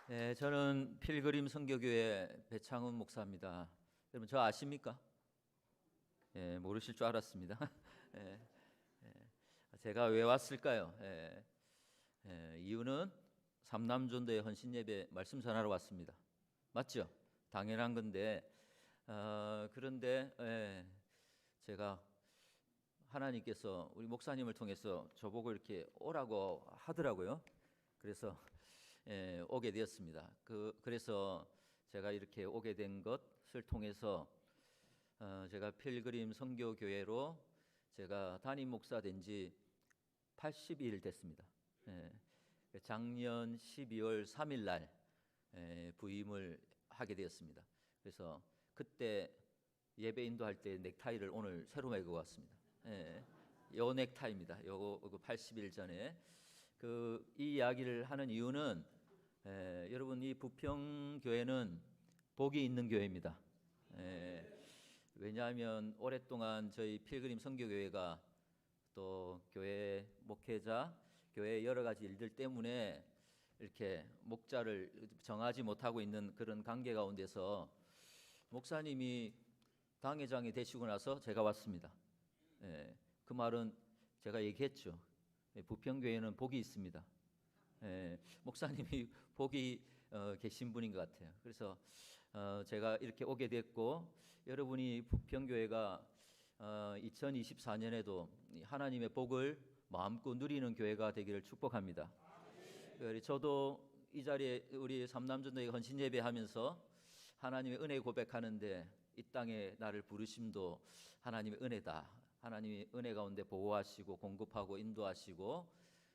네, 저는 필그림 선교교회 배창훈 목사입니다. 여러분 저 아십니까? 예, 모르실 줄 알았습니다. 예, 제가 왜 왔을까요? 이유는 삼남전도의 헌신예배 말씀 전하러 왔습니다. 맞죠? 당연한 건데 그런데 제가 하나님께서 우리 목사님을 통해서 저보고 이렇게 오라고 하더라고요. 그래서 오게 되었습니다. 그래서 제가 이렇게 오게 된 것을 통해서 제가 필그림 선교교회로 제가 담임 목사 된 지 80일 됐습니다. 작년 12월 3일 날 부임을 하게 되었습니다. 그래서 그때 예배 인도할 때 넥타이를 오늘 새로 메고 왔습니다. 요 넥타이입니다. 요거 80일 전에 이 이야기를 하는 이유는 여러분 이 부평교회는 복이 있는 교회입니다. 왜냐하면 오랫동안 저희 필그림 선교교회가 또 교회 목회자, 교회 여러 가지 일들 때문에 이렇게 목자를 정하지 못하고 있는 그런 관계 가운데서 목사님이 당회장이 되시고 나서 제가 왔습니다. 그 말은 제가 얘기했죠. 부평교회는 복이 있습니다. 목사님이 복이 계신 분인 것 같아요. 그래서 제가 이렇게 오게 됐고, 여러분이 부평교회가 2024년에도 하나님의 복을 마음껏 누리는 교회가 되기를 축복합니다. 저도 이 자리에 우리 삼남전도회 헌신 예배하면서 하나님의 은혜 고백하는데, 이 땅에 나를 부르심도 하나님의 은혜다. 하나님이 은혜 가운데 보호하시고 공급하고 인도하시고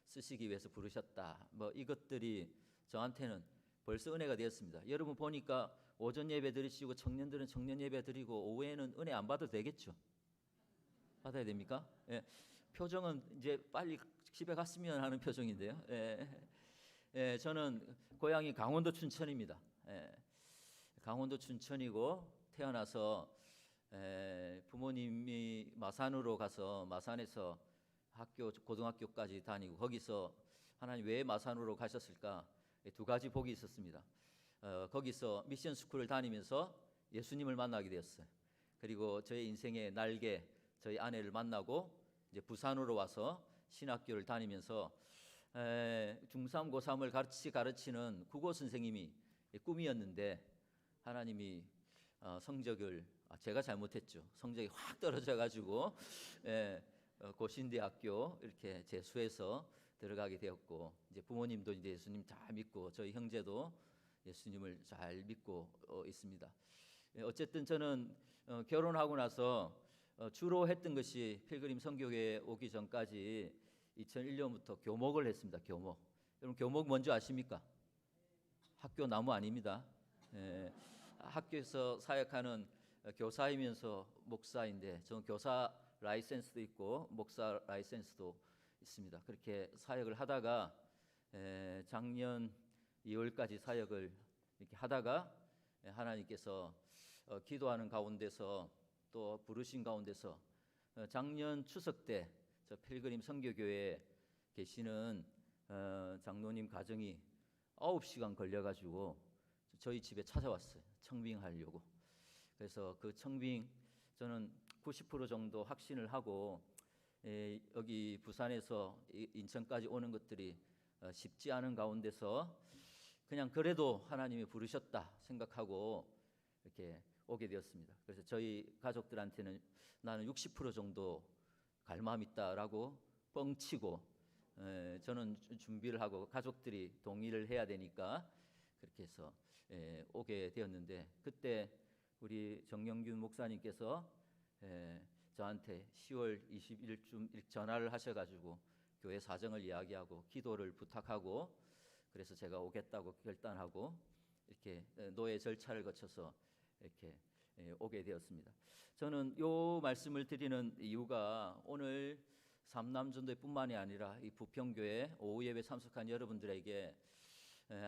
쓰시기 위해서 부르셨다. 뭐 이것들이 저한테는 벌써 은혜가 되었습니다. 여러분 보니까 오전 예배 드리시고 청년들은 청년 예배 드리고 오후에는 은혜 안 받아도 되겠죠? 받아야 됩니까? 표정은 이제 빨리 집에 갔으면 하는 표정인데요. 저는 고향이 강원도 춘천입니다. 강원도 춘천이고 태어나서 부모님이 마산으로 가서 마산에서 고등학교까지 다니고, 거기서 하나님 왜 마산으로 가셨을까? 두 가지 복이 있었습니다. 거기서 미션 스쿨을 다니면서 예수님을 만나게 되었어요. 그리고 저의 인생의 날개, 저희 아내를 만나고 이제 부산으로 와서 신학교를 다니면서 중3, 고3을 같이 가르치는 국어 선생님이 꿈이었는데, 하나님이 성적을 제가 잘못했죠. 성적이 확 떨어져 가지고 고신대학교 이렇게 재수해서 들어가게 되었고, 이제 부모님도 이제 예수님 잘 믿고 저희 형제도 예수님을 잘 믿고 있습니다. 어쨌든 저는 결혼하고 나서 주로 했던 것이 필그림 선교회에 오기 전까지 2001년부터 교목을 했습니다. 교목. 여러분 교목 뭔지 아십니까? 학교 나무 아닙니다. 학교에서 사역하는 교사이면서 목사인데, 저는 교사 라이센스도 있고 목사 라이센스도 있습니다. 그렇게 사역을 하다가 작년 2월까지 사역을 이렇게 하다가 하나님께서 기도하는 가운데서 또 부르신 가운데서 작년 추석 때 저 필그림 선교교회에 계시는 장로님 가정이 9시간 걸려가지고 저희 집에 찾아왔어요. 청빙하려고. 그래서 그 청빙 저는 90% 정도 확신을 하고, 여기 부산에서 인천까지 오는 것들이 쉽지 않은 가운데서 그냥 그래도 하나님이 부르셨다 생각하고 이렇게 오게 되었습니다. 그래서 저희 가족들한테는 나는 60% 정도 갈 마음 있다라고 뻥치고, 저는 준비를 하고 가족들이 동의를 해야 되니까 그렇게 해서 오게 되었는데, 그때 우리 정영균 목사님께서 저한테 10월 20일쯤 전화를 하셔가지고 교회 사정을 이야기하고 기도를 부탁하고, 그래서 제가 오겠다고 결단하고 이렇게 노예 절차를 거쳐서 이렇게 오게 되었습니다. 저는 이 말씀을 드리는 이유가, 오늘 삼남전도뿐만이 아니라 이 부평교회 오후 예배 참석한 여러분들에게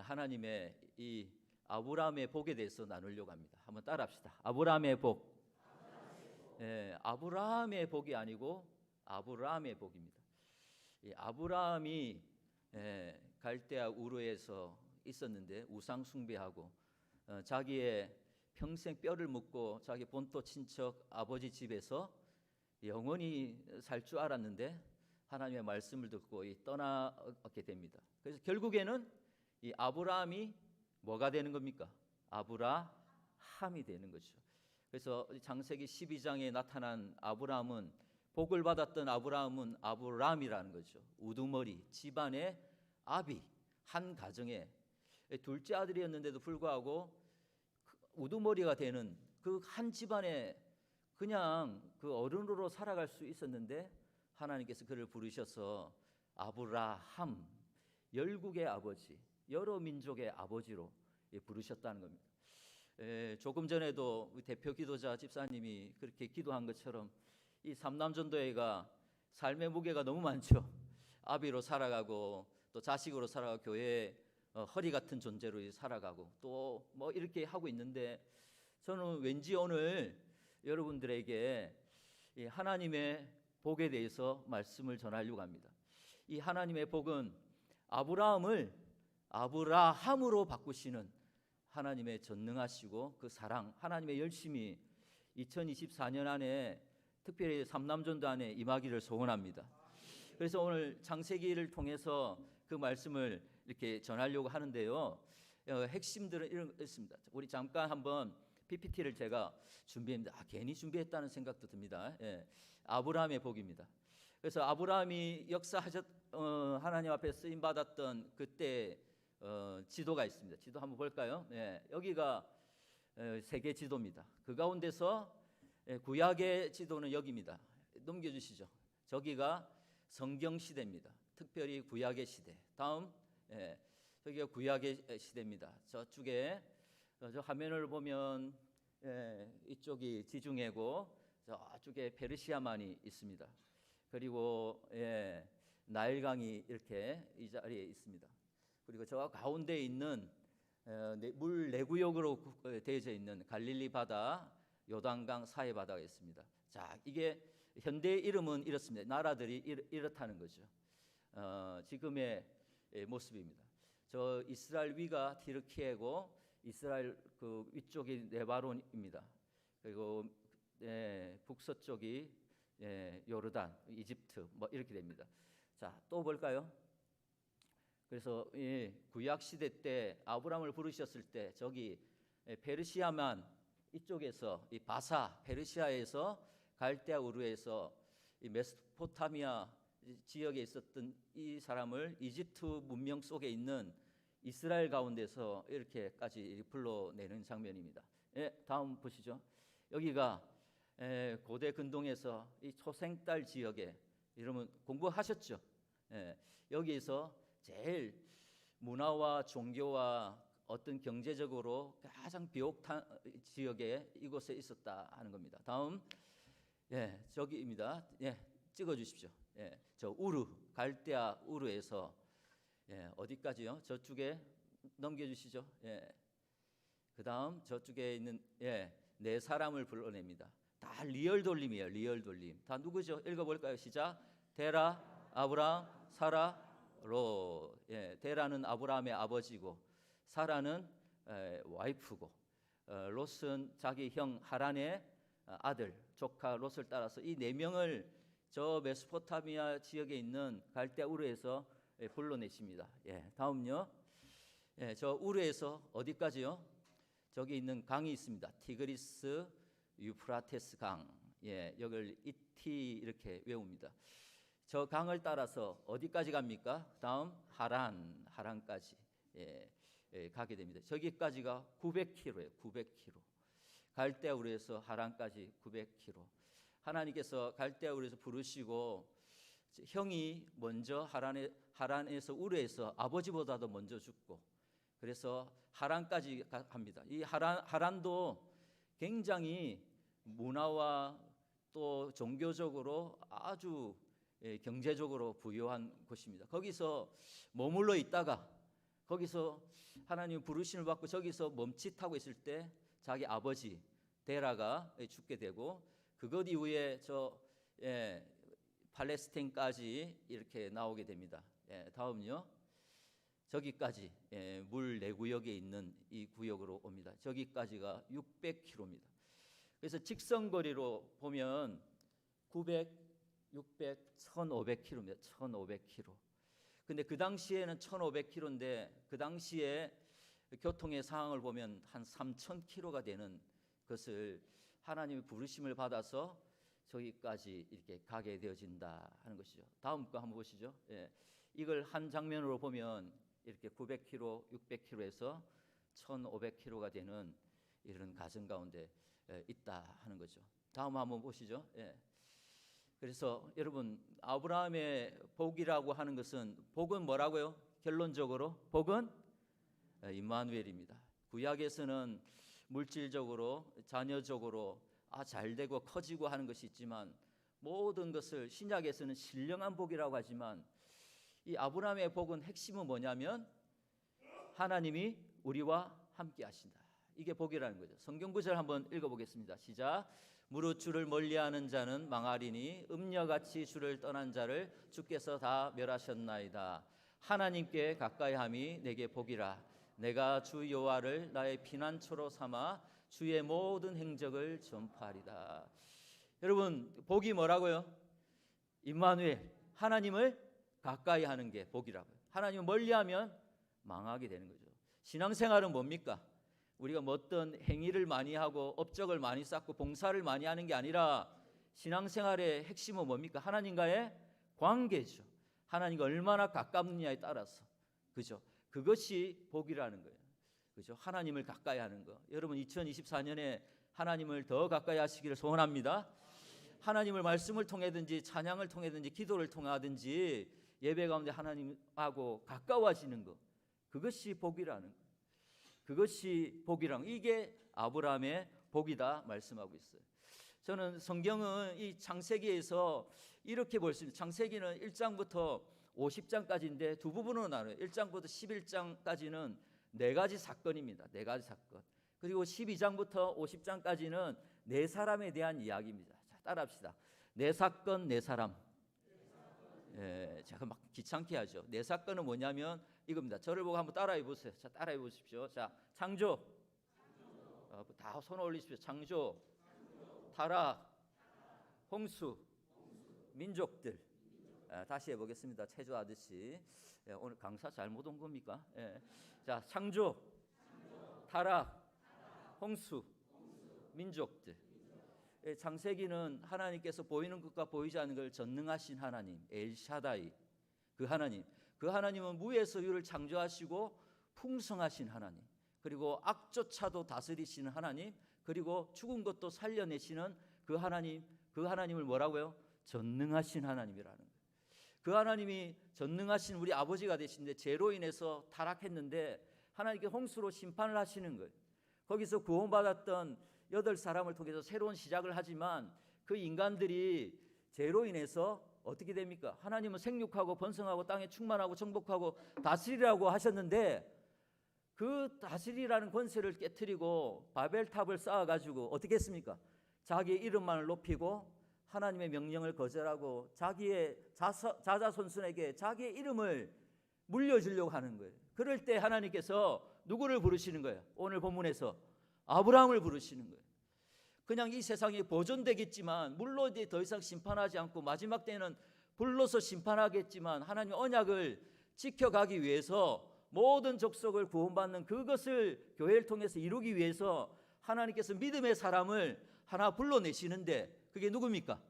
하나님의 이 아브라함의 복에 대해서 나누려고 합니다. 한번 따라합시다. 아브라함의 복. 아브라함의 복이 아니고 아브라함의 복입니다. 이 아브라함이 갈대아 우르에서 있었는데 우상 숭배하고 자기의 평생 뼈를 묻고 자기 본토 친척 아버지 집에서 영원히 살 줄 알았는데 하나님의 말씀을 듣고 떠나게 됩니다. 그래서 결국에는 이 아브라함이 뭐가 되는 겁니까? 아브라함이 되는 거죠. 그래서 창세기 12장에 나타난 아브라함은, 복을 받았던 아브라함은 아브람이라는 거죠. 우두머리, 집안의 아비, 한 가정에 둘째 아들이었는데도 불구하고 우두머리가 되는 그 한 집안에 그냥 그 어른으로 살아갈 수 있었는데 하나님께서 그를 부르셔서 아브라함, 열국의 아버지, 여러 민족의 아버지로 부르셨다는 겁니다. 조금 전에도 우리 대표 기도자 집사님이 그렇게 기도한 것처럼 이 삼남전도회가 삶의 무게가 너무 많죠. 아비로 살아가고 또 자식으로 살아가고 교회에 허리 같은 존재로 살아가고 또 뭐 이렇게 하고 있는데, 저는 왠지 오늘 여러분들에게 이 하나님의 복에 대해서 말씀을 전하려고 합니다. 이 하나님의 복은 아브라함을 아브라함으로 바꾸시는 하나님의 전능하시고 그 사랑, 하나님의 열심이 2024년 안에 특별히 삼남전도 안에 임하기를 소원합니다. 그래서 오늘 창세기를 통해서 그 말씀을 이렇게 전하려고 하는데요. 핵심들은 이런 거 있습니다. 우리 잠깐 한번 PPT를 제가 준비했는데 괜히 준비했다는 생각도 듭니다. 아브라함의 복입니다. 그래서 아브라함이 하나님 앞에 쓰임 받았던 그때 지도가 있습니다. 지도 한번 볼까요? 여기가 세계 지도입니다. 그 가운데서 구약의 지도는 여기입니다. 넘겨주시죠. 저기가 성경 시대입니다. 특별히 구약의 시대. 다음, 저기가 구약의 시대입니다. 저쪽에 저 화면을 보면 이쪽이 지중해고 저쪽에 페르시아만이 있습니다. 그리고 나일강이 이렇게 이 자리에 있습니다. 그리고 저 가운데 있는 물 내구역으로 되어져 있는 갈릴리 바다, 요단강 사해 바다가 있습니다. 자, 이게 현대 이름은 이렇습니다. 나라들이 이렇다는 거죠. 지금의 모습입니다. 저 이스라엘 위가 티르키예고 이스라엘 그 위쪽이 레바논입니다. 그리고 북서쪽이 요르단, 이집트 뭐 이렇게 됩니다. 자, 또 볼까요? 그래서 구약 시대 때 아브라함을 부르셨을 때 저기 페르시아만 이쪽에서 이 바사 페르시아에서 갈대아 우르에서 이 메소포타미아 지역에 있었던 이 사람을 이집트 문명 속에 있는 이스라엘 가운데서 이렇게까지 불러내는 장면입니다. 다음 보시죠. 여기가 고대 근동에서 이 초생딸 지역에, 여러분 공부하셨죠? 여기에서 제일 문화와 종교와 어떤 경제적으로 가장 비옥한 지역에 이곳에 있었다 하는 겁니다. 다음, 저기입니다. 찍어 주십시오. 저 우르, 갈대아 우르에서 어디까지요? 저쪽에 넘겨주시죠. 그 다음 저쪽에 있는 네 사람을 불러냅니다. 다 리얼 돌림이에요. 리얼 돌림. 다 누구죠? 읽어볼까요? 시작. 데라, 아브람, 사라, 롯. 데라는 아브라함의 아버지고 사라는 와이프고 롯은 자기 형 하란의 아들, 조카 롯을 따라서 이 네 명을 저 메소포타미아 지역에 있는 갈대아 우르에서 불러내십니다. 다음요. 저 우르에서 어디까지요? 저기 있는 강이 있습니다. 티그리스 유프라테스 강. 여기를 이티 이렇게 외웁니다. 저 강을 따라서 어디까지 갑니까? 다음 하란까지 가게 됩니다. 저기까지가 900km예요. 900km. 갈대아 우르에서 하란까지 900km. 하나님께서 갈대아 우르에서 부르시고 형이 먼저 하란에서 우르에서 아버지보다도 먼저 죽고 그래서 하란까지 갑니다. 이 하란도 굉장히 문화와 또 종교적으로 아주 경제적으로 부유한 곳입니다. 거기서 머물러 있다가 거기서 하나님 부르심을 받고 저기서 멈칫하고 있을 때 자기 아버지 데라가 죽게 되고 그것 이후에 저 팔레스타인까지 이렇게 나오게 됩니다. 다음요. 저기까지 물 내구역에 있는 이 구역으로 옵니다. 저기까지가 600km입니다. 그래서 직선거리로 보면 900, 600, 1500km입니다. 1500km. 근데 그 당시에는 1500km인데 그 당시에 교통의 상황을 보면 한 3000km가 되는 것을 하나님의 부르심을 받아서 저기까지 이렇게 가게 되어진다 하는 것이죠. 다음 거 한번 보시죠. 이걸 한 장면으로 보면 이렇게 900km, 600km에서 1500km가 되는 이런 가정 가운데 있다 하는 거죠. 다음 한번 보시죠. 그래서 여러분, 아브라함의 복이라고 하는 것은, 복은 뭐라고요? 결론적으로 복은 임마누엘입니다. 구약에서는 물질적으로, 자녀적으로 잘 되고 커지고 하는 것이 있지만, 모든 것을 신약에서는 신령한 복이라고 하지만, 이 아브라함의 복은 핵심은 뭐냐면 하나님이 우리와 함께 하신다. 이게 복이라는 거죠. 성경 구절 한번 읽어보겠습니다. 시작. 무릇 주를 멀리하는 자는 망하리니 음녀같이 주를 떠난 자를 주께서 다 멸하셨나이다. 하나님께 가까이함이 내게 복이라. 내가 주 여호와를 나의 피난처로 삼아 주의 모든 행적을 전파하리다. 여러분, 복이 뭐라고요? 임마누엘, 하나님을 가까이 하는 게 복이라고요. 하나님을 멀리하면 망하게 되는 거죠. 신앙생활은 뭡니까? 우리가 뭐 어떤 행위를 많이 하고 업적을 많이 쌓고 봉사를 많이 하는 게 아니라, 신앙생활의 핵심은 뭡니까? 하나님과의 관계죠. 하나님과 얼마나 가깝느냐에 따라서, 그죠? 그것이 복이라는 거예요. 그죠? 하나님을 가까이 하는 거. 여러분, 2024년에 하나님을 더 가까이 하시기를 소원합니다. 하나님을 말씀을 통해든지 찬양을 통해든지 기도를 통하든지 예배 가운데 하나님하고 가까워지는 것, 그것이 복이라는 것. 그것이 복이란, 이게 아브라함의 복이다 말씀하고 있어요. 저는 성경은 이 창세기에서 이렇게 볼 수 있습니다. 창세기는 1장부터 50장까지인데 두 부분으로 나눠요. 1장부터 11장까지는 네 가지 사건입니다. 네 가지 사건. 그리고 12장부터 50장까지는 네 사람에 대한 이야기입니다. 자, 따라합시다. 네 사건, 네 사람. 제가 막 귀찮게 하죠. 네 사건은 뭐냐면 이겁니다. 저를 보고 한번 따라해 보세요. 자, 따라해 보십시오. 자, 창조. 다 손 올리십시오. 창조. 타락. 홍수. 민족들. 다시 해보겠습니다. 체조하듯이. 오늘 강사 잘못 온 겁니까? 자, 창조. 타락. 홍수. 민족들. 창세기는 하나님께서 보이는 것과 보이지 않는 걸 전능하신 하나님, 엘샤다이, 그 하나님은 무에서 유를 창조하시고 풍성하신 하나님, 그리고 악조차도 다스리시는 하나님, 그리고 죽은 것도 살려내시는 그 하나님을 뭐라고요? 전능하신 하나님이라는 거예요. 그 하나님이 전능하신 우리 아버지가 되신데 죄로 인해서 타락했는데 하나님께 홍수로 심판을 하시는 거예요. 거기서 구원받았던 8사람을 통해서 새로운 시작을 하지만 그 인간들이 죄로 인해서 어떻게 됩니까? 하나님은 생육하고 번성하고 땅에 충만하고 정복하고 다스리라고 하셨는데 그 다스리라는 권세를 깨트리고 바벨탑을 쌓아가지고 어떻게 했습니까? 자기의 이름만을 높이고 하나님의 명령을 거절하고 자기의 자자손손에게 자기의 이름을 물려주려고 하는 거예요. 그럴 때 하나님께서 누구를 부르시는 거예요? 오늘 본문에서 아브라함을 부르시는 거예요. 그냥 이 세상이 보존되겠지만 물로 이제 더 이상 심판하지 않고 마지막 때는 불로서 심판하겠지만 하나님의 언약을 지켜가기 위해서 모든 족속을 구원받는 그것을 교회를 통해서 이루기 위해서 하나님께서 믿음의 사람을 하나 불러내시는데 그게 누굽니까?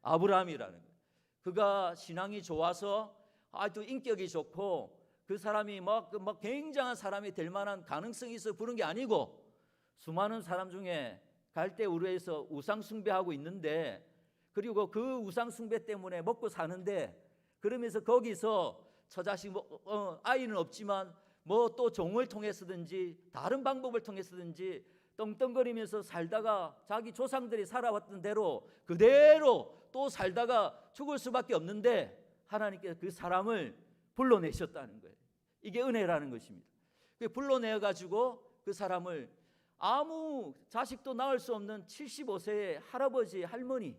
아브라함이라는 거예요. 그가 신앙이 좋아서 아주 인격이 좋고 그 사람이 막 굉장한 사람이 될 만한 가능성이 있어 부른 게 아니고 수많은 사람 중에 갈대우르에서 우상 숭배하고 있는데 그리고 그 우상 숭배 때문에 먹고 사는데 그러면서 거기서 처자식 아이는 없지만 뭐 또 종을 통해서든지 다른 방법을 통해서든지 떵떵거리면서 살다가 자기 조상들이 살아왔던 대로 그대로 또 살다가 죽을 수밖에 없는데 하나님께서 그 사람을 불러내셨다는 거예요. 이게 은혜라는 것입니다. 불러내가지고 그 사람을 아무 자식도 낳을 수 없는 75세의 할아버지 할머니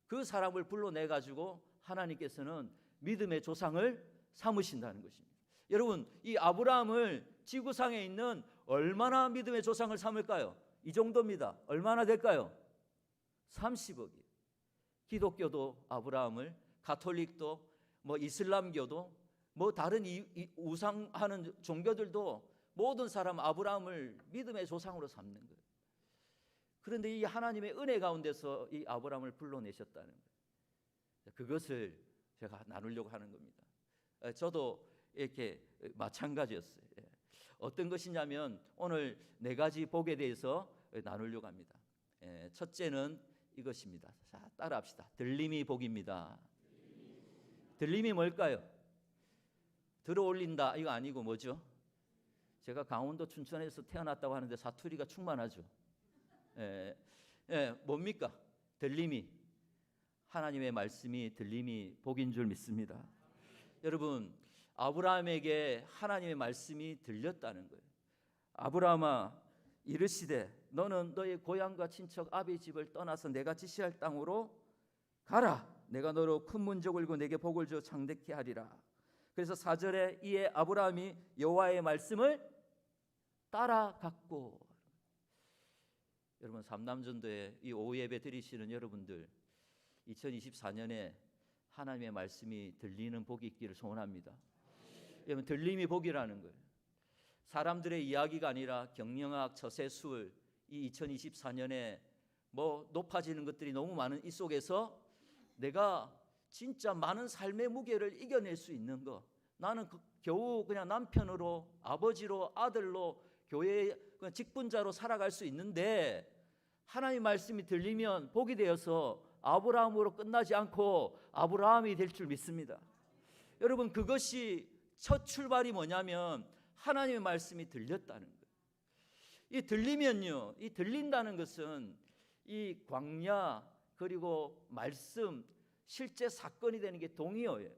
그 사람을 불러내가지고 하나님께서는 믿음의 조상을 삼으신다는 것입니다. 여러분, 이 아브라함을 지구상에 있는 얼마나 믿음의 조상을 삼을까요? 이 정도입니다. 얼마나 될까요? 30억이. 기독교도 아브라함을, 가톨릭도, 이슬람교도, 다른 우상하는 종교들도 모든 사람 아브라함을 믿음의 조상으로 삼는 거예요. 그런데 이 하나님의 은혜 가운데서 이 아브라함을 불러내셨다는 거예요. 그것을 제가 나누려고 하는 겁니다. 저도 이렇게 마찬가지였어요. 어떤 것이냐면 오늘 4가지 복에 대해서 나누려고 합니다. 첫째는 이것입니다. 자, 따라합시다. 들림이 복입니다. 들림이 뭘까요? 들어올린다 이거 아니고 뭐죠? 제가 강원도 춘천에서 태어났다고 하는데 사투리가 충만하죠. 뭡니까? 들림이, 하나님의 말씀이 들림이 복인 줄 믿습니다. 여러분, 아브라함에게 하나님의 말씀이 들렸다는 거예요. 아브라함아, 이르시되 너는 너의 고향과 친척 아비 집을 떠나서 내가 지시할 땅으로 가라. 내가 너로 큰 문족을 이고 내게 복을 주어 창대케 하리라. 그래서 4절에 이에 아브라함이 여호와의 말씀을 따라갔고. 여러분, 삼남전도에 이 오후 예배 드리시는 여러분들, 2024년에 하나님의 말씀이 들리는 복이 있기를 소원합니다. 여러분, 들림이 복이라는 거예요. 사람들의 이야기가 아니라 경영학, 처세술, 이 2024년에 높아지는 것들이 너무 많은 이 속에서 내가 진짜 많은 삶의 무게를 이겨낼 수 있는 거. 나는 겨우 그냥 남편으로, 아버지로, 아들로, 교회의 직분자로 살아갈 수 있는데 하나님의 말씀이 들리면 복이 되어서 아브라함으로 끝나지 않고 아브라함이 될 줄 믿습니다. 여러분, 그것이 첫 출발이 뭐냐면 하나님의 말씀이 들렸다는 거예요. 이 들리면요, 이 들린다는 것은 이 광야 그리고 말씀, 실제 사건이 되는 게 동의어예요.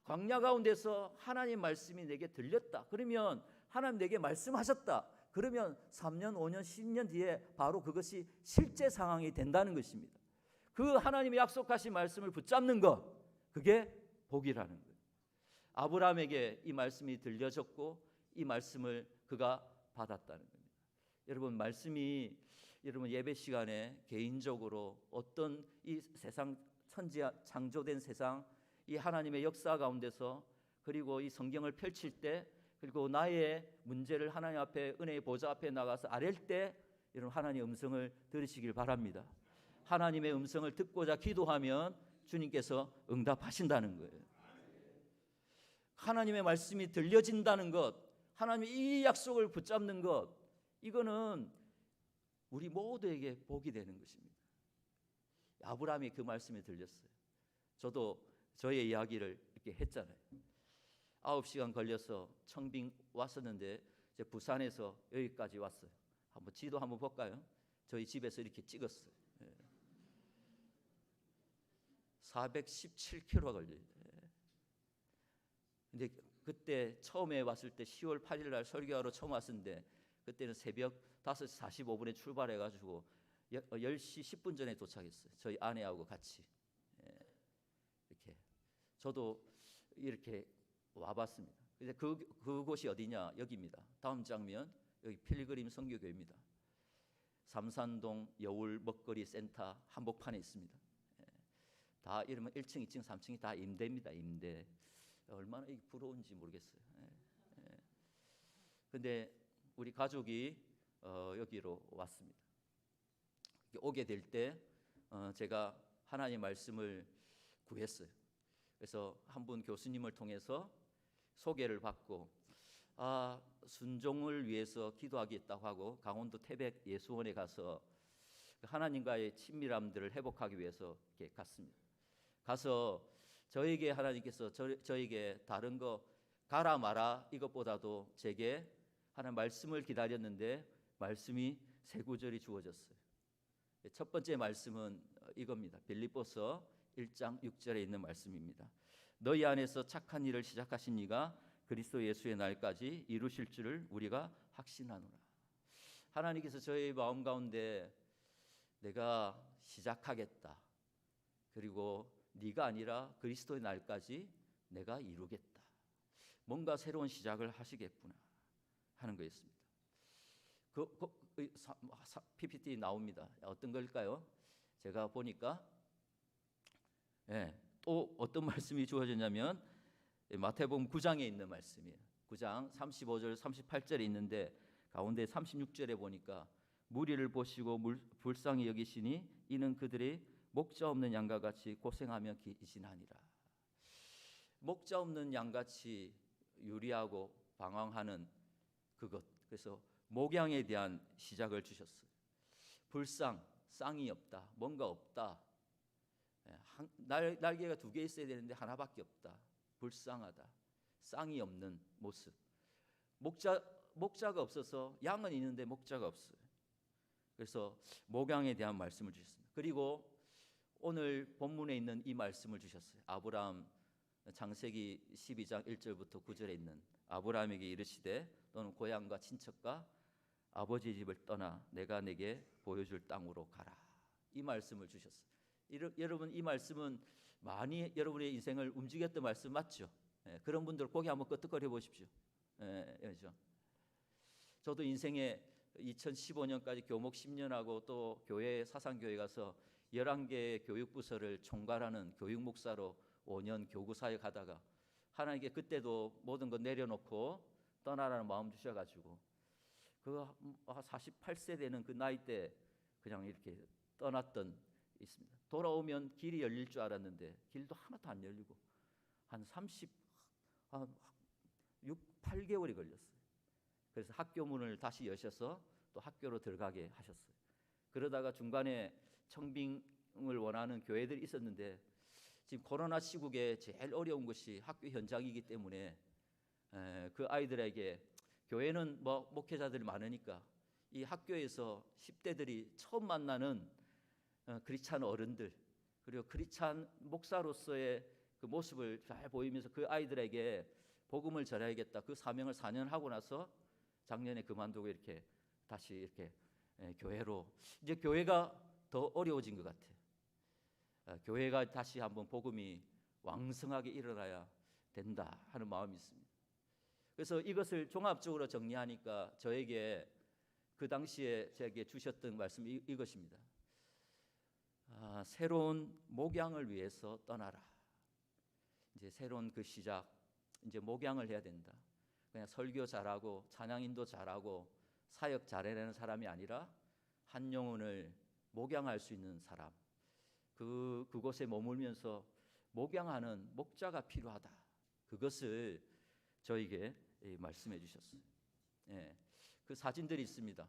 광야 가운데서 하나님 말씀이 내게 들렸다. 그러면 하나님 내게 말씀하셨다. 그러면 3년, 5년, 10년 뒤에 바로 그것이 실제 상황이 된다는 것입니다. 그 하나님의 약속하신 말씀을 붙잡는 것, 그게 복이라는 거예요. 아브라함에게 이 말씀이 들려졌고 이 말씀을 그가 받았다는 겁니다. 여러분, 말씀이 여러분 예배 시간에 개인적으로 어떤 이 세상 천지 창조된 세상, 이 하나님의 역사 가운데서, 그리고 이 성경을 펼칠 때, 그리고 나의 문제를 하나님 앞에, 은혜의 보좌 앞에 나가서 아랠 때 여러분 하나님의 음성을 들으시길 바랍니다. 하나님의 음성을 듣고자 기도하면 주님께서 응답하신다는 거예요. 하나님의 말씀이 들려진다는 것, 하나님의 이 약속을 붙잡는 것, 이거는 우리 모두에게 복이 되는 것입니다. 아브라함이 그 말씀이 들렸어요. 저도 저의 이야기를 이렇게 했잖아요. 9시간 걸려서 청빙 왔었는데 이제 부산에서 여기까지 왔어요. 한번 지도 한번 볼까요? 저희 집에서 이렇게 찍었어요. 417km가 걸려요. 근데 그때 처음에 왔을 때 10월 8일 날 설교하러 처음 왔었는데 그때는 새벽 5시 45분에 출발해가지고 10시 10분 전에 도착했어요. 저희 아내하고 같이. 이렇게 저도 이렇게 와봤습니다. 근데 그곳이 어디냐? 여기입니다. 다음 장면, 여기 필그림 선교교회입니다. 삼산동 여울 먹거리 센터 한복판에 있습니다. 다 이러면 1층, 2층, 3층이 다 임대입니다. 임대. 얼마나 부러운지 모르겠어요. 근데 우리 가족이 여기로 왔습니다. 오게 될 때 제가 하나님 말씀을 구했어요. 그래서 한 분 교수님을 통해서 소개를 받고 순종을 위해서 기도하겠다고 하고 강원도 태백 예수원에 가서 하나님과의 친밀함들을 회복하기 위해서 이렇게 갔습니다. 가서 저에게 하나님께서 저에게 다른 거 가라 마라 이것보다도 제게 하나님 말씀을 기다렸는데 말씀이 3구절이 주어졌어요. 첫 번째 말씀은 이겁니다. 빌립보서 1장 6절에 있는 말씀입니다. 너희 안에서 착한 일을 시작하신 이가 그리스도 예수의 날까지 이루실 줄을 우리가 확신하노라. 하나님께서 저희 마음 가운데 내가 시작하겠다. 그리고 네가 아니라 그리스도의 날까지 내가 이루겠다. 뭔가 새로운 시작을 하시겠구나 하는 거였습니다. PPT 나옵니다. 어떤 걸까요? 제가 보니까 또 어떤 말씀이 주어졌냐면 마태복음 9장에 있는 말씀이에요. 9장 35절 38절에 있는데 가운데 36절에 보니까 무리를 보시고 불쌍히 여기시니 이는 그들이 목자 없는 양과 같이 고생하며 기진하니라. 목자 없는 양같이 유리하고 방황하는 그것, 그래서 목양에 대한 시작을 주셨어요. 쌍이 없다, 뭔가 없다. 날개가 2개 있어야 되는데 하나밖에 없다. 불쌍하다, 쌍이 없는 모습. 목자가 없어서 양은 있는데 목자가 없어요. 그래서 목양에 대한 말씀을 주셨습니다. 그리고 오늘 본문에 있는 이 말씀을 주셨어요. 아브라함, 창세기 12장 1절부터 9절에 있는 아브라함에게 이르시되 너는 고향과 친척과 아버지 집을 떠나 내가 내게 보여줄 땅으로 가라. 이 말씀을 주셨어요. 여러분, 이 말씀은 많이 여러분의 인생을 움직였던 말씀 맞죠? 그런 분들 고개 한번 끄덕거려 보십시오. 그렇죠? 저도 인생에 2015년까지 교목 10년하고 또 교회 사상교회 가서 11개의 교육부서를 총괄하는 교육목사로 5년 교구 사역하다가 하나님께 그때도 모든 거 내려놓고 떠나라는 마음 주셔가지고 그 48세 되는 그 나이 때 그냥 이렇게 떠났던 있습니다. 돌아오면 길이 열릴 줄 알았는데 길도 하나도 안 열리고 한 8개월이 걸렸어요. 그래서 학교 문을 다시 여셔서 또 학교로 들어가게 하셨어요. 그러다가 중간에 청빙을 원하는 교회들이 있었는데 지금 코로나 시국에 제일 어려운 것이 학교 현장이기 때문에 그 아이들에게 교회는 뭐 목회자들이 많으니까 이 학교에서 10대들이 처음 만나는 크리스찬 어른들 그리고 크리스찬 목사로서의 그 모습을 잘 보이면서 그 아이들에게 복음을 전해야겠다. 그 사명을 4년 하고 나서 작년에 그만두고 이렇게 다시 이렇게 교회로 이제 교회가 더 어려워진 것 같아요. 교회가 다시 한번 복음이 왕성하게 일어나야 된다 하는 마음이 있습니다. 그래서 이것을 종합적으로 정리하니까 저에게 그 당시에 제게 주셨던 말씀이 이것입니다. 새로운 목양을 위해서 떠나라. 이제 새로운 그 시작, 이제 목양을 해야 된다. 그냥 설교 잘하고 찬양인도 잘하고 사역 잘해내는 사람이 아니라 한 영혼을 목양할 수 있는 사람. 그곳에 머물면서 목양하는 목자가 필요하다. 그것을 저에게 말씀해 주셨어요. 그 사진들이 있습니다.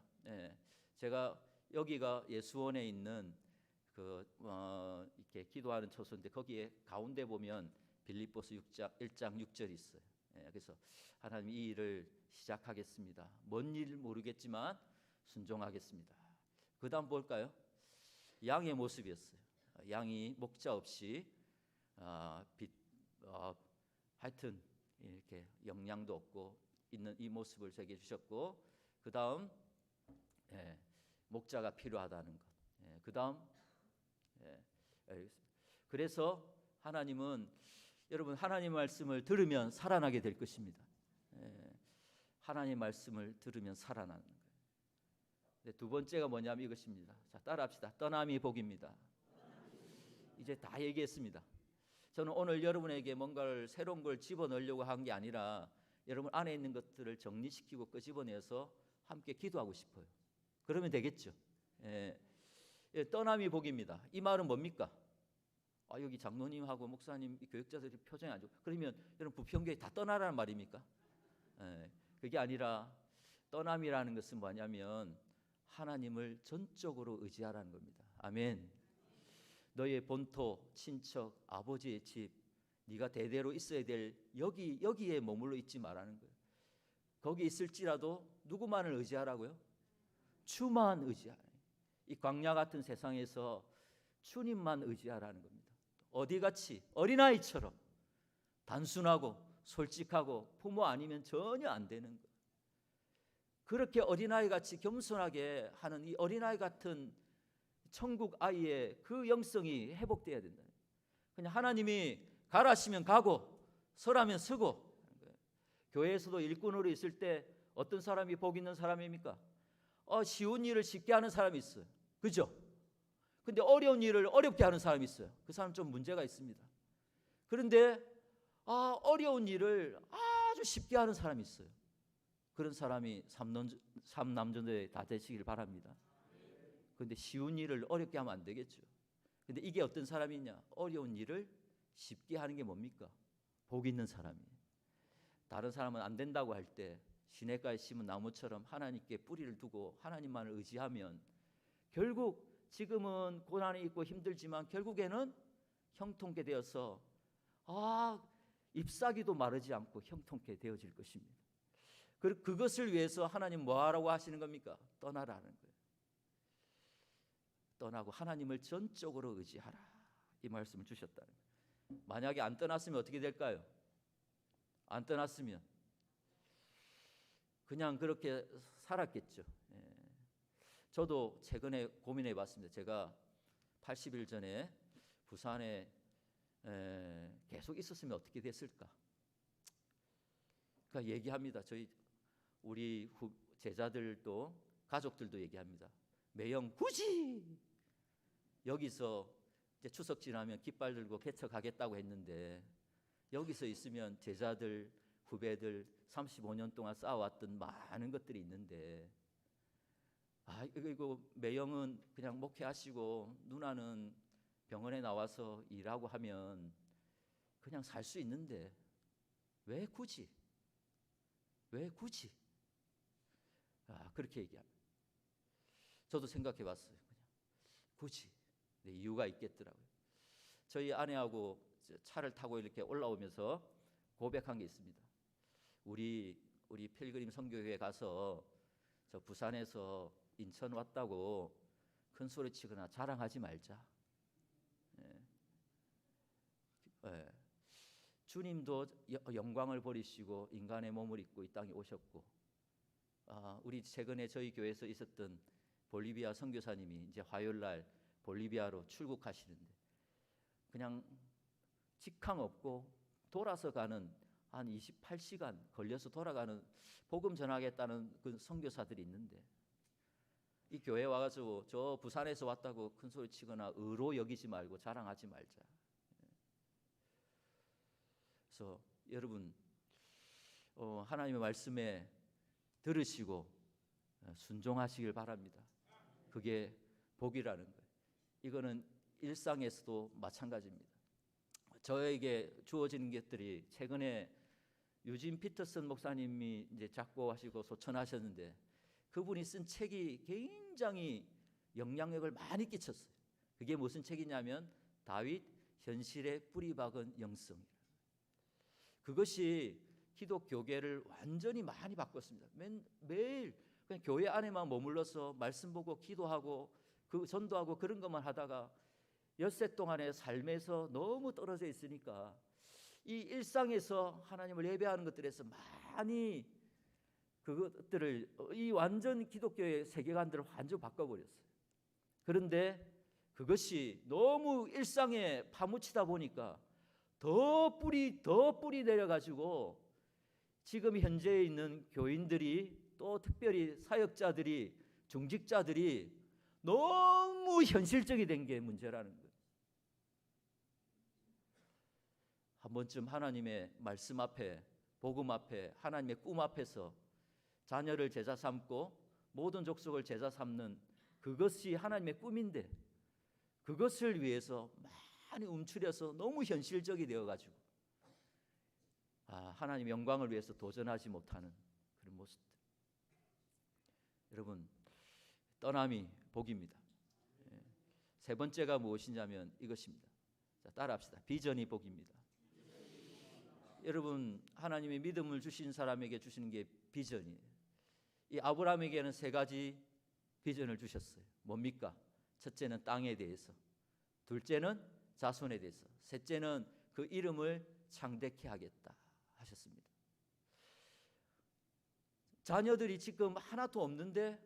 제가 여기가 예수원에 있는 이렇게 기도하는 처소인데 거기에 가운데 보면 빌립보서 1장 6절이 있어요. 그래서 하나님 이 일을 시작하겠습니다. 뭔 일 모르겠지만 순종하겠습니다. 그 다음 볼까요? 양의 모습이었어요. 양이 목자 없이 하여튼 이렇게 영양도 없고 있는 이 모습을 저에게 주셨고 그 다음 목자가 필요하다는 것. 그 다음 그래서 하나님은 여러분 하나님 말씀을 들으면 살아나게 될 것입니다. 하나님 말씀을 들으면 살아나는 거예요. 두 번째가 뭐냐면 이것입니다. 자, 따라합시다. 떠남이 복입니다. 이제 다 얘기했습니다. 저는 오늘 여러분에게 뭔가를 새로운 걸 집어넣으려고 한 게 아니라 여러분 안에 있는 것들을 정리시키고 끄집어내서 함께 기도하고 싶어요. 그러면 되겠죠. 떠남이 복입니다. 이 말은 뭡니까? 여기 장로님하고 목사님 교육자들이 표정이 안 좋고 그러면 여러분 부평교회 다 떠나라는 말입니까? 그게 아니라 떠남이라는 것은 뭐냐면 하나님을 전적으로 의지하라는 겁니다. 아멘. 너의 본토, 친척, 아버지의 집, 네가 대대로 있어야 될 여기에 머물러 있지 말라는 거예요. 거기 있을지라도 누구만을 의지하라고요? 주만 의지하라. 이 광야 같은 세상에서 주님만 의지하라는 겁니다. 어디같이 어린아이처럼 단순하고 솔직하고 부모 아니면 전혀 안 되는 거예요. 그렇게 어린아이같이 겸손하게 하는 이 어린아이 같은 천국 아이의 그 영성이 회복돼야 된다. 그냥 하나님이 가라시면 가고 서라면 서고 교회에서도 일꾼으로 있을 때 어떤 사람이 복 있는 사람입니까? 쉬운 일을 쉽게 하는 사람이 있어요. 그죠? 근데 어려운 일을 어렵게 하는 사람이 있어요. 그 사람 좀 문제가 있습니다. 그런데 어려운 일을 아주 쉽게 하는 사람이 있어요. 그런 사람이 삼남전도에 다 되시길 바랍니다. 그런데 쉬운 일을 어렵게 하면 안 되겠죠. 근데 이게 어떤 사람이냐? 어려운 일을 쉽게 하는 게 뭡니까? 복 있는 사람이에요. 다른 사람은 안 된다고 할 때 시냇가에 심은 나무처럼 하나님께 뿌리를 두고 하나님만을 의지하면 결국 지금은 고난이 있고 힘들지만 결국에는 형통케 되어서 잎사귀도 마르지 않고 형통케 되어질 것입니다. 그것을 위해서 하나님 뭐하라고 하시는 겁니까? 떠나라는 거예요. 떠나고 하나님을 전적으로 의지하라, 이 말씀을 주셨다는 거예요. 만약에 안 떠났으면 어떻게 될까요? 안 떠났으면 그냥 그렇게 살았겠죠. 저도 최근에 고민해 봤습니다. 제가 80일 전에 부산에 계속 있었으면 어떻게 됐을까? 그러니까 얘기합니다. 우리 제자들도 가족들도 얘기합니다. 매형 굳이 여기서 이제 추석 지나면 깃발 들고 개척하겠다고 했는데 여기서 있으면 제자들, 후배들 35년 동안 쌓아왔던 많은 것들이 있는데 이거 매형은 그냥 목회하시고 누나는 병원에 나와서 일하고 하면 그냥 살 수 있는데 왜 굳이? 그렇게 얘기합니다. 저도 생각해 봤어요. 그냥 굳이. 이유가 있겠더라고요. 저희 아내하고 차를 타고 이렇게 올라오면서 고백한 게 있습니다. 우리 필그림 선교회에 가서 저 부산에서 인천 왔다고 큰 소리 치거나 자랑하지 말자. 주님도 영광을 버리시고 인간의 몸을 입고 이 땅에 오셨고, 우리 최근에 저희 교회에서 있었던 볼리비아 선교사님이 이제 화요일 날 볼리비아로 출국하시는데 그냥 직항 없고 돌아서 가는 한 28시간 걸려서 돌아가는 복음 전하겠다는 그 선교사들이 있는데 이 교회 와가지고 저 부산에서 왔다고 큰 소리 치거나 의로 여기지 말고 자랑하지 말자. 그래서 여러분 하나님의 말씀에 들으시고 순종하시길 바랍니다. 그게 복이라는 거예요. 이거는 일상에서도 마찬가지입니다. 저에게 주어지는 것들이 최근에 유진 피터슨 목사님이 이제 작고하시고 소천하셨는데 그분이 쓴 책이 굉장히 영향력을 많이 끼쳤어요. 그게 무슨 책이냐면 다윗 현실에 뿌리 박은 영성. 그것이 기독교계를 완전히 많이 바꿨습니다. 매일 그냥 교회 안에만 머물러서 말씀 보고 기도하고 그 전도하고 그런 것만 하다가 엿새 동안의 삶에서 너무 떨어져 있으니까 이 일상에서 하나님을 예배하는 것들에서 많이 그것들을 이 완전 기독교의 세계관들을 완전 바꿔버렸어요. 그런데 그것이 너무 일상에 파묻히다 보니까 더 뿌리 내려가지고 지금 현재에 있는 교인들이 또 특별히 사역자들이 중직자들이 너무 현실적이 된 게 문제라는 거예요. 한 번쯤 하나님의 말씀 앞에 복음 앞에 하나님의 꿈 앞에서 자녀를 제자 삼고 모든 족속을 제자 삼는 그것이 하나님의 꿈인데 그것을 위해서 많이 움츠려서 너무 현실적이 되어가지고 하나님의 영광을 위해서 도전하지 못하는 그런 모습들. 여러분 떠남이 복입니다. 세 번째가 무엇이냐면 이것입니다. 자, 따라합시다. 비전이 복입니다. 여러분 하나님이 믿음을 주신 사람에게 주시는 게 비전이에요. 이 아브라함에게는 세 가지 비전을 주셨어요. 뭡니까? 첫째는 땅에 대해서, 둘째는 자손에 대해서, 셋째는 그 이름을 창대케 하겠다 하셨습니다. 자녀들이 지금 하나도 없는데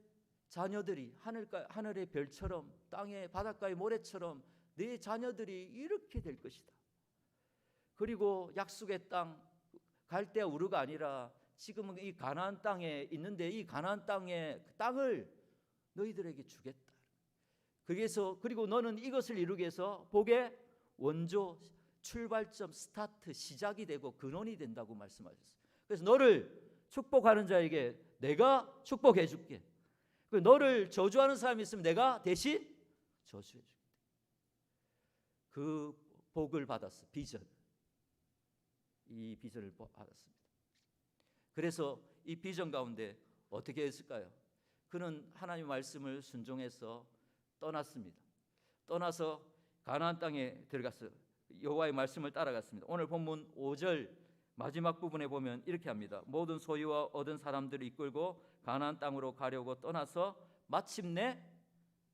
자녀들이 하늘의 별처럼 땅의 바닷가의 모래처럼 내 자녀들이 이렇게 될 것이다. 그리고 약속의 땅 갈대아 우르가 아니라 지금은 이 가나안 땅에 있는데 이 가나안 땅의 땅을 너희들에게 주겠다. 그리고 너는 이것을 이루기 위해서 복의 원조, 출발점, 스타트, 시작이 되고 근원이 된다고 말씀하셨어요. 그래서 너를 축복하는 자에게 내가 축복해 줄게. 너를 저주하는 사람이 있으면 내가 대신 저주해 줄게. 그 복을 받았어. 비전. 이 비전을 받았습니다. 그래서 이 비전 가운데 어떻게 했을까요? 그는 하나님의 말씀을 순종해서 떠났습니다. 떠나서 가나안 땅에 들어갔어요. 여호와의 말씀을 따라갔습니다. 오늘 본문 5절 마지막 부분에 보면 이렇게 합니다. 모든 소유와 얻은 사람들을 이끌고 가나안 땅으로 가려고 떠나서 마침내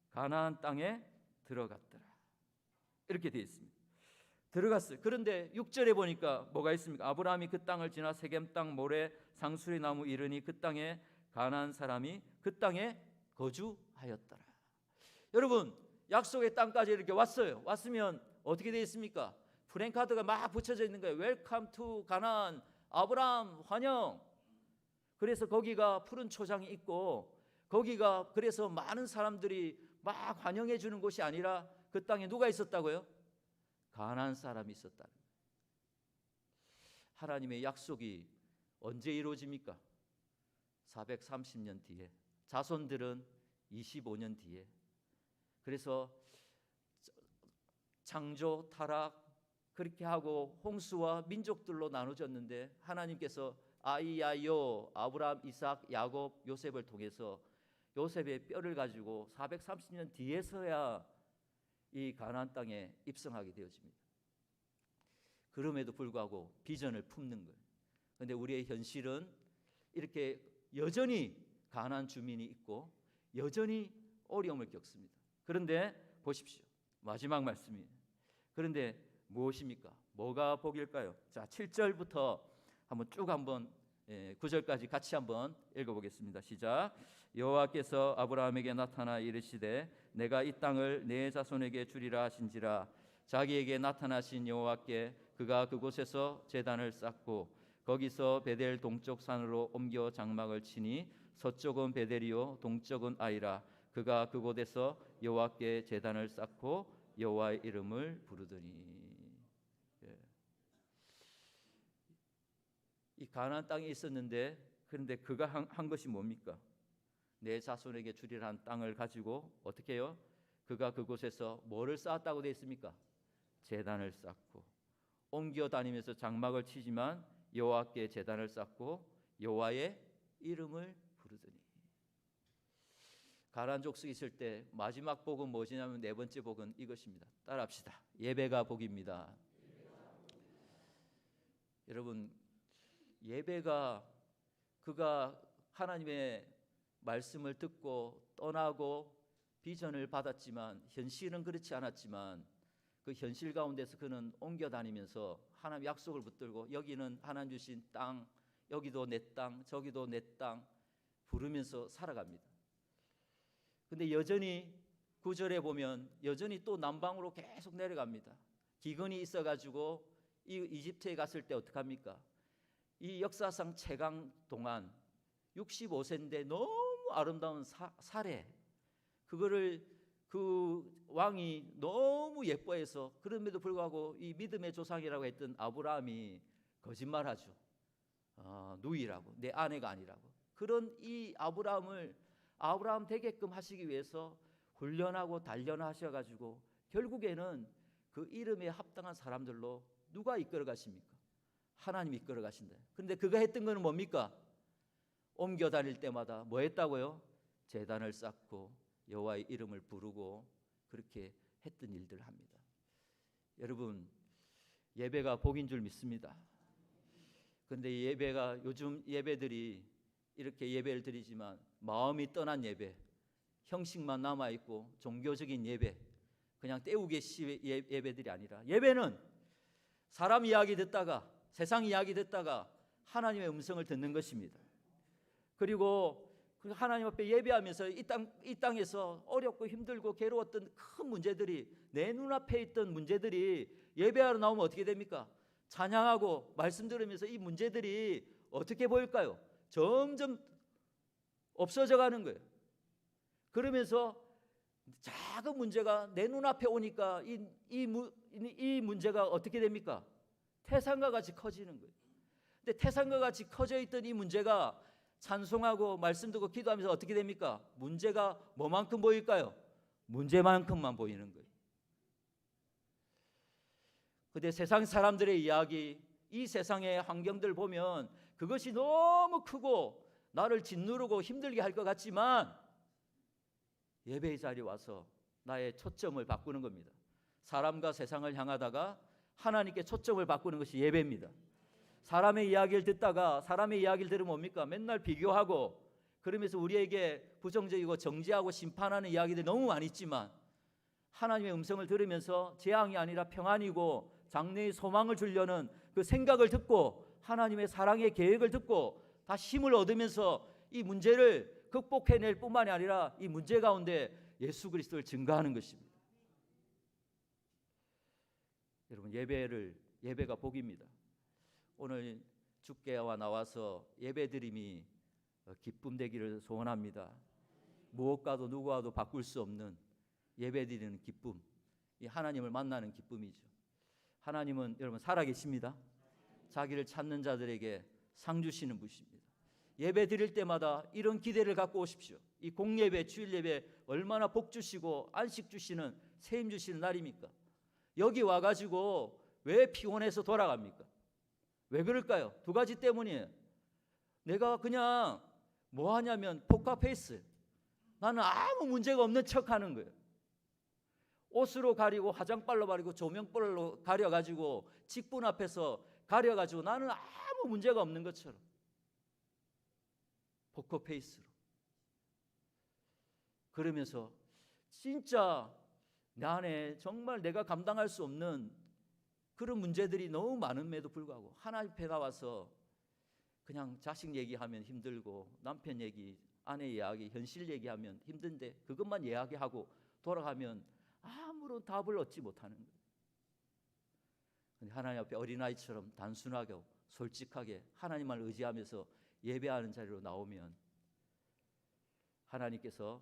가나안 땅에 들어갔더라. 이렇게 되어 있습니다. 들어갔어요. 그런데 6절에 보니까 뭐가 있습니까? 아브라함이 그 땅을 지나 세겜 땅 모래 상수리 나무 이르니 그 땅에 가나안 사람이 그 땅에 거주하였더라. 여러분, 약속의 땅까지 이렇게 왔어요. 왔으면 어떻게 되어 있습니까? 프랭카드가 막 붙여져 있는 거예요. 웰컴 투 가나안, 아브라함 환영. 그래서 거기가 푸른 초장이 있고 거기가 그래서 많은 사람들이 막 환영해 주는 곳이 아니라 그 땅에 누가 있었다고요? 가나안 사람이 있었다는 거예요. 하나님의 약속이 언제 이루어집니까? 430년 뒤에. 자손들은 25년 뒤에. 그래서 창조, 타락 그렇게 하고 홍수와 민족들로 나눠졌는데 하나님께서 아이야요 아브라함, 이삭, 야곱, 요셉을 통해서 요셉의 뼈를 가지고 430년 뒤에서야 이 가나안 땅에 입성하게 되어집니다. 그럼에도 불구하고 비전을 품는 거예요. 그런데 우리의 현실은 이렇게 여전히 가나안 주민이 있고 여전히 어려움을 겪습니다. 그런데 보십시오. 마지막 말씀이에요. 그런데 무엇입니까? 뭐가 복일까요? 자, 7절부터 한번 쭉 9절까지 같이 한번 읽어보겠습니다. 시작. 여호와께서 아브라함에게 나타나 이르시되 내가 이 땅을 내 자손에게 주리라 하신지라. 자기에게 나타나신 여호와께 그가 그곳에서 제단을 쌓고 거기서 베델 동쪽 산으로 옮겨 장막을 치니 서쪽은 베델이요 동쪽은 아이라. 그가 그곳에서 여호와께 제단을 쌓고 여호와의 이름을 부르더니. 이 가나안 땅에 있었는데 그런데 그가 한 것이 뭡니까? 내 자손에게 주리라는 땅을 가지고 어떻게 해요? 그가 그곳에서 뭐를 쌓았다고 되어 있습니까? 제단을 쌓고 옮겨 다니면서 장막을 치지만 여호와께 제단을 쌓고 여호와의 이름을 부르더니. 가나안 족속이 있을 때 마지막 복은 무엇이냐면 네 번째 복은 이것입니다. 따라합시다. 예배가 복입니다. 여러분, 예배가 그가 하나님의 말씀을 듣고 떠나고 비전을 받았지만 현실은 그렇지 않았지만 그 현실 가운데서 그는 옮겨 다니면서 하나님 약속을 붙들고 여기는 하나님 주신 땅, 여기도 내 땅, 저기도 내 땅 부르면서 살아갑니다. 근데 여전히 9절에 보면 여전히 또 남방으로 계속 내려갑니다. 기근이 있어가지고 이 이집트에 갔을 때 어떡합니까? 이 역사상 최강 동안 65세인데 너무 아름다운 사례, 그거를 그 왕이 너무 예뻐해서 그럼에도 불구하고 이 믿음의 조상이라고 했던 아브라함이 거짓말하죠. 누이라고, 내 아내가 아니라고. 그런 이 아브라함 되게끔 하시기 위해서 훈련하고 단련하셔가지고 결국에는 그 이름에 합당한 사람들로 누가 이끌어 가십니까? 하나님이 이끌어 가신다. 그런데 그가 했던 것은 뭡니까? 옮겨 다닐 때마다 뭐 했다고요? 제단을 쌓고 여호와의 이름을 부르고 그렇게 했던 일들을 합니다. 여러분, 예배가 복인 줄 믿습니다. 그런데 예배가 요즘 예배들이 이렇게 예배를 드리지만 마음이 떠난 예배, 형식만 남아있고 종교적인 예배, 그냥 때우게 예배들이 아니라 예배는 사람 이야기 듣다가 세상 이야기 듣다가 하나님의 음성을 듣는 것입니다. 그리고 그 하나님 앞에 예배하면서 이 땅에서 어렵고 힘들고 괴로웠던 큰 문제들이, 내 눈앞에 있던 문제들이 예배하러 나오면 어떻게 됩니까? 찬양하고 말씀 들으면서 이 문제들이 어떻게 보일까요? 점점 없어져 가는 거예요. 그러면서 작은 문제가 내 눈앞에 오니까 이 문제가 어떻게 됩니까? 태산과 같이 커지는 거예요. 근데 태산과 같이 커져 있던 이 문제가 찬송하고 말씀 듣고 기도하면서 어떻게 됩니까? 문제가 뭐만큼 보일까요? 문제만큼만 보이는 거예요. 근데 세상 사람들의 이야기, 이 세상의 환경들 보면 그것이 너무 크고 나를 짓누르고 힘들게 할 것 같지만 예배의 자리에 와서 나의 초점을 바꾸는 겁니다. 사람과 세상을 향하다가 하나님께 초점을 바꾸는 것이 예배입니다. 사람의 이야기를 듣다가 사람의 이야기를 들으면 뭡니까? 맨날 비교하고 그러면서 우리에게 부정적이고 정죄하고 심판하는 이야기들이 너무 많이 있지만 하나님의 음성을 들으면서 재앙이 아니라 평안이고 장래의 소망을 주려는 그 생각을 듣고 하나님의 사랑의 계획을 듣고 다시 힘을 얻으면서 이 문제를 극복해낼 뿐만이 아니라 이 문제 가운데 예수 그리스도를 증거하는 것입니다. 여러분, 예배가 복입니다. 오늘 주께와 나와서 예배드림이 기쁨 되기를 소원합니다. 무엇과도 누구와도 바꿀 수 없는 예배드리는 기쁨, 이 하나님을 만나는 기쁨이죠. 하나님은 여러분 살아계십니다. 자기를 찾는 자들에게 상 주시는 분이십니다. 예배 드릴 때마다 이런 기대를 갖고 오십시오. 이 공예배, 주일예배 얼마나 복 주시고 안식 주시는, 세임 주시는 날입니까? 여기 와가지고 왜 피곤해서 돌아갑니까? 왜 그럴까요? 두 가지 때문이에요. 내가 그냥 뭐 하냐면 포카페이스, 나는 아무 문제가 없는 척하는 거예요. 옷으로 가리고 화장빨로 가리고 조명빨로 가려가지고 직분 앞에서 가려가지고 나는 아무 문제가 없는 것처럼 포커페이스로 그러면서 진짜 내 안에 정말 내가 감당할 수 없는 그런 문제들이 너무 많음에도 불구하고 하나님 앞에 나와서 그냥 자식 얘기하면 힘들고 남편 얘기, 아내 이야기, 현실 얘기하면 힘든데 그것만 이야기하고 돌아가면 아무런 답을 얻지 못하는 거예요. 근데 하나님 앞에 어린아이처럼 단순하게 솔직하게 하나님만 의지하면서 예배하는 자리로 나오면 하나님께서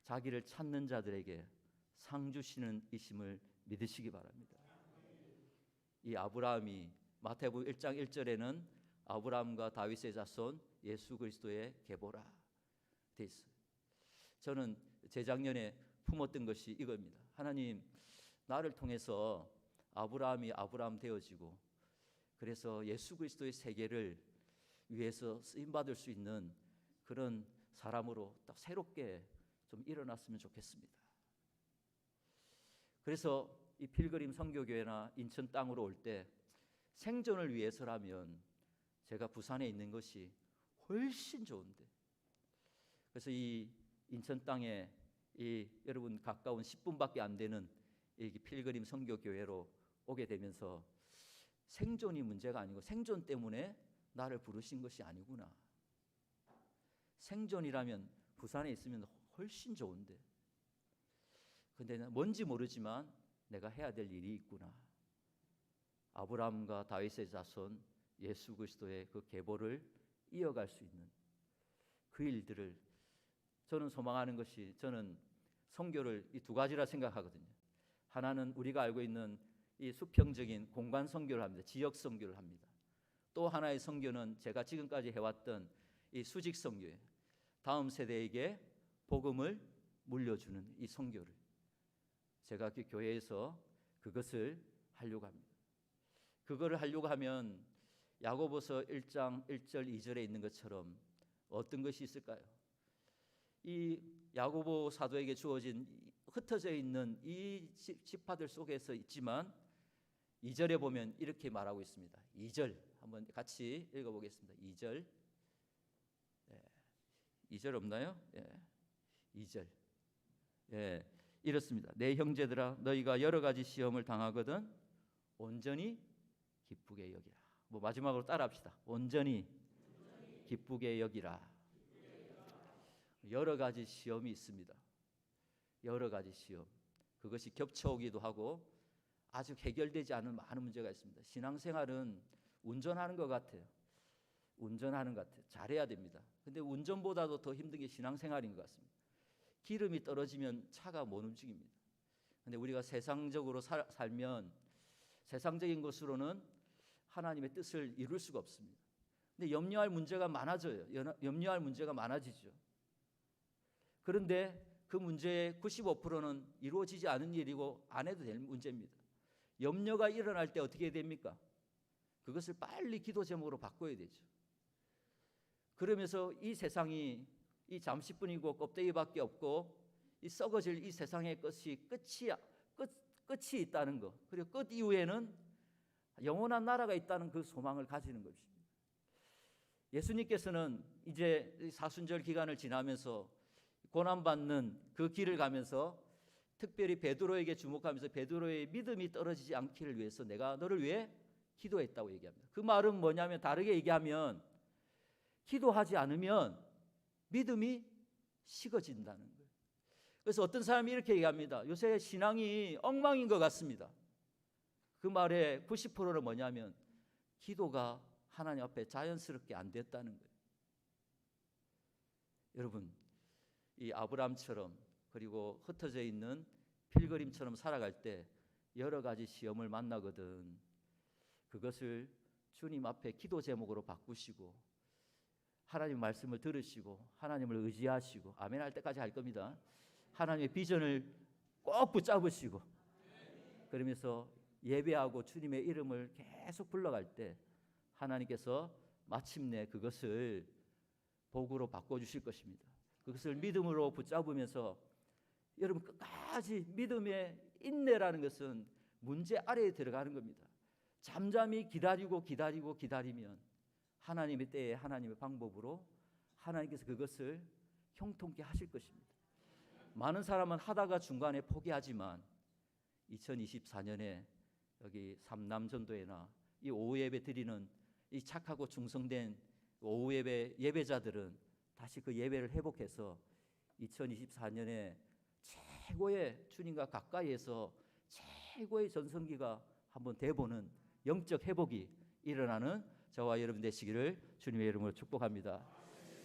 자기를 찾는 자들에게 상 주시는 이심을 믿으시기 바랍니다. 이 아브라함이 마태복음 1장 1절에는 아브라함과 다윗의 자손 예수 그리스도의 계보라 돼 있어요. 저는 재작년에 품었던 것이 이겁니다. 하나님, 나를 통해서 아브라함이 아브라함 되어지고 그래서 예수 그리스도의 세계를 위해서 쓰임받을 수 있는 그런 사람으로 딱 새롭게 좀 일어났으면 좋겠습니다. 그래서 이 필그림 선교교회나 인천 땅으로 올 때 생존을 위해서라면 제가 부산에 있는 것이 훨씬 좋은데, 그래서 이 인천 땅에 이 여러분 가까운 10분밖에 안 되는 이 필그림 선교교회로 오게 되면서 생존이 문제가 아니고 생존 때문에 나를 부르신 것이 아니구나. 생존이라면 부산에 있으면 훨씬 좋은데, 근데 뭔지 모르지만 내가 해야 될 일이 있구나. 아브라함과 다윗의 자손 예수 그리스도의 그 계보를 이어갈 수 있는 그 일들을 저는 소망하는 것이, 저는 선교를 이 두 가지라 생각하거든요. 하나는 우리가 알고 있는 이 수평적인 공간 선교를 합니다. 지역 선교를 합니다. 또 하나의 선교는 제가 지금까지 해왔던 이 수직 선교예요. 다음 세대에게 복음을 물려주는 이 선교를 제가 그 교회에서 그것을 하려고 합니다. 그거를 하려고 하면 야고보서 1장 1절 2절에 있는 것처럼 어떤 것이 있을까요? 이 야고보 사도에게 주어진 흩어져 있는 이 지파들 속에서 있지만 2절에 보면 이렇게 말하고 있습니다. 2절 한번 같이 읽어보겠습니다. 2절, 2절 없나요? 2절, 이렇습니다. 내 형제들아, 너희가 여러 가지 시험을 당하거든 온전히 기쁘게 여기라. 뭐 마지막으로 따라합시다. 온전히 기쁘게 여기라. 여러 가지 시험이 있습니다. 여러 가지 시험. 그것이 겹쳐오기도 하고 아직 해결되지 않은 많은 문제가 있습니다. 신앙생활은 운전하는 것 같아요. 운전하는 것 같아요. 잘해야 됩니다. 근데 운전보다도 더 힘든 게 신앙생활인 것 같습니다. 기름이 떨어지면 차가 못 움직입니다. 근데 우리가 세상적으로 살면 세상적인 것으로는 하나님의 뜻을 이룰 수가 없습니다. 근데 염려할 문제가 많아져요. 염려할 문제가 많아지죠. 그런데 그 문제의 95%는 이루어지지 않은 일이고 안 해도 될 문제입니다. 염려가 일어날 때 어떻게 됩니까? 그것을 빨리 기도 제목으로 바꿔야 되죠. 그러면서 이 세상이 이 잠시뿐이고 껍데기밖에 없고 이 썩어질 이 세상의 끝이 끝이 있다는 것, 그리고 끝 이후에는 영원한 나라가 있다는 그 소망을 가지는 것입니다. 예수님께서는 이제 사순절 기간을 지나면서 고난받는 그 길을 가면서 특별히 베드로에게 주목하면서 베드로의 믿음이 떨어지지 않기를 위해서 내가 너를 위해 기도했다고 얘기합니다. 그 말은 뭐냐면, 다르게 얘기하면 기도하지 않으면 믿음이 식어진다는 거예요. 그래서 어떤 사람이 이렇게 얘기합니다. 요새 신앙이 엉망인 것 같습니다. 그 말의 90%는 뭐냐면 기도가 하나님 앞에 자연스럽게 안 됐다는 거예요. 여러분, 이 아브라함처럼 그리고 흩어져 있는 필그림처럼 살아갈 때 여러 가지 시험을 만나거든. 그것을 주님 앞에 기도 제목으로 바꾸시고 하나님 말씀을 들으시고 하나님을 의지하시고 아멘 할 때까지 할 겁니다. 하나님의 비전을 꼭 붙잡으시고 그러면서 예배하고 주님의 이름을 계속 불러갈 때 하나님께서 마침내 그것을 복으로 바꿔주실 것입니다. 그것을 믿음으로 붙잡으면서 여러분, 끝까지 믿음의 인내라는 것은 문제 아래에 들어가는 겁니다. 잠잠히 기다리면 하나님의 때에 하나님의 방법으로 하나님께서 그것을 형통케 하실 것입니다. 많은 사람은 하다가 중간에 포기하지만 2024년에 여기 삼남전도회나 이 오후 예배 드리는 이 착하고 충성된 오후 예배 예배자들은 다시 그 예배를 회복해서 2024년에 최고의 주님과 가까이에서 최고의 전성기가 한번 돼보는 영적 회복이 일어나는 저와 여러분 되시기를 주님의 이름으로 축복합니다.